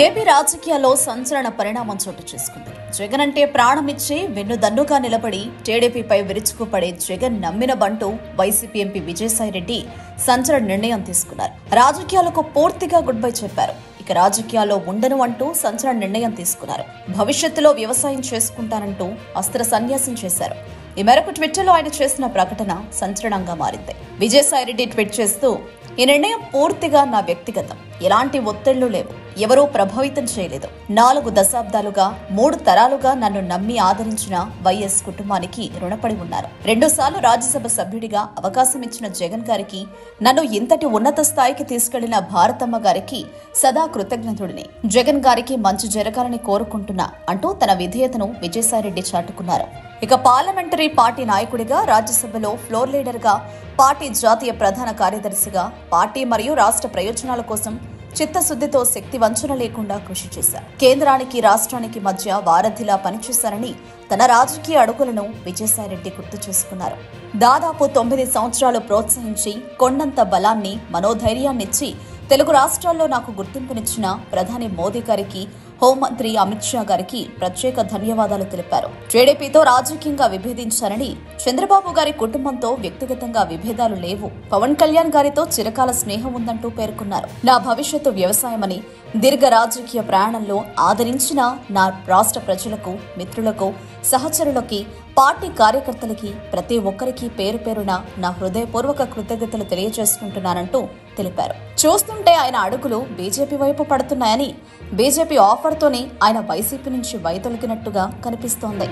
AP రాజకీయాల్లో సంచలన పరిణామం చోటు చేసుకుంది. జగన్ అంటే ప్రాణమిచ్చి వెన్నుదన్నుగా నిలబడి టీడీపీపై విరుచుకుపడే జగన్ నమ్మిన బంటూ వైసీపీ ఎంపీ విజయసాయిరెడ్డి సంచలన నిర్ణయం తీసుకున్నారు. రాజకీయాలకు పూర్తిగా గుడ్ బై చెప్పారు. ఇక రాజకీయాల్లో ఉండను అంటూ సంచలన నిర్ణయం తీసుకున్నారు. భవిష్యత్తులో వ్యవసాయం చేసుకుంటానంటూ అస్త్ర సన్యాసం చేశారు. ఈ మేరకు ట్విట్టర్లో ఆయన చేసిన ప్రకటన సంచలనంగా మారింది. విజయసాయిరెడ్డి ట్వీట్ చేస్తూ, ఈ నిర్ణయం పూర్తిగా నా వ్యక్తిగతం. ఎలాంటి ఒత్తిళ్లు లేవు. ఎవరూ ప్రభావితం చేయలేదు. 4 దశాబ్దాలుగా 3 తరాలుగా నన్ను నమ్మి ఆదరించిన వైఎస్ కుటుంబానికి రుణపడి ఉన్నారు. 2 సార్లు రాజ్యసభ సభ్యుడిగా అవకాశం ఇచ్చిన జగన్ గారికి, నన్ను ఇంతటి ఉన్నత స్థాయికి తీసుకెళ్లిన భారతమ్మ గారికి సదా కృతజ్ఞతుడిని. జగన్ గారికి మంచి జరగాలని కోరుకుంటున్నా అంటూ తన విధేయతను విజయసాయిరెడ్డి చాటుకున్నారు. ఇక పార్లమెంటరీ పార్టీ నాయకుడిగా, రాజ్యసభలో ఫ్లోర్ లీడర్గా, పార్టీ జాతీయ ప్రధాన కార్యదర్శిగా పార్టీ మరియు రాష్ట్ర ప్రయోజనాల కోసం చిత్తశుద్ధితో శక్తి వంచన లేకుండా కృషి చేశారు. కేంద్రానికి రాష్ట్రానికి మధ్య వారధిలా పనిచేశారని తన రాజకీయ అడుగులను విజయసాయిరెడ్డి గుర్తు చేసుకున్నారు. దాదాపు 9 సంవత్సరాలు ప్రోత్సహించి కొండంత బలాన్ని, మనోధైర్యాన్నిచ్చి తెలుగు రాష్ట్రాల్లో నాకు గుర్తింపునిచ్చిన ప్రధాని మోదీ గారికి, హోంమంత్రి అమిత్ షా గారికి ప్రత్యేక ధన్యవాదాలు తెలిపారు. టీడీపీతో రాజకీయంగా విభేదించారని, చంద్రబాబు గారి కుటుంబంతో వ్యక్తిగతంగా విభేదాలు లేవు, పవన్ కళ్యాణ్ గారితో చిరకాల స్నేహం ఉందంటూ పేర్కొన్నారు. నా భవిష్యత్తు వ్యవసాయమని, దీర్ఘ రాజకీయ ప్రయాణంలో ఆదరించిన నా రాష్ట్ర ప్రజలకు, మిత్రులకు, సహచరులకి, పార్టీ కార్యకర్తలకి ప్రతి ఒక్కరికి పేరు పేరున నా హృదయపూర్వక కృతజ్ఞతలు తెలియజేసుకుంటున్నానంటూ తెలిపారు. చూస్తుంటే ఆయన అడుగులు బీజేపీ వైపు పడుతున్నాయని, బీజేపీ ఆఫర్తోనే ఆయన వైసీపీ నుంచి వైదొలిగినట్టుగా కనిపిస్తోంది.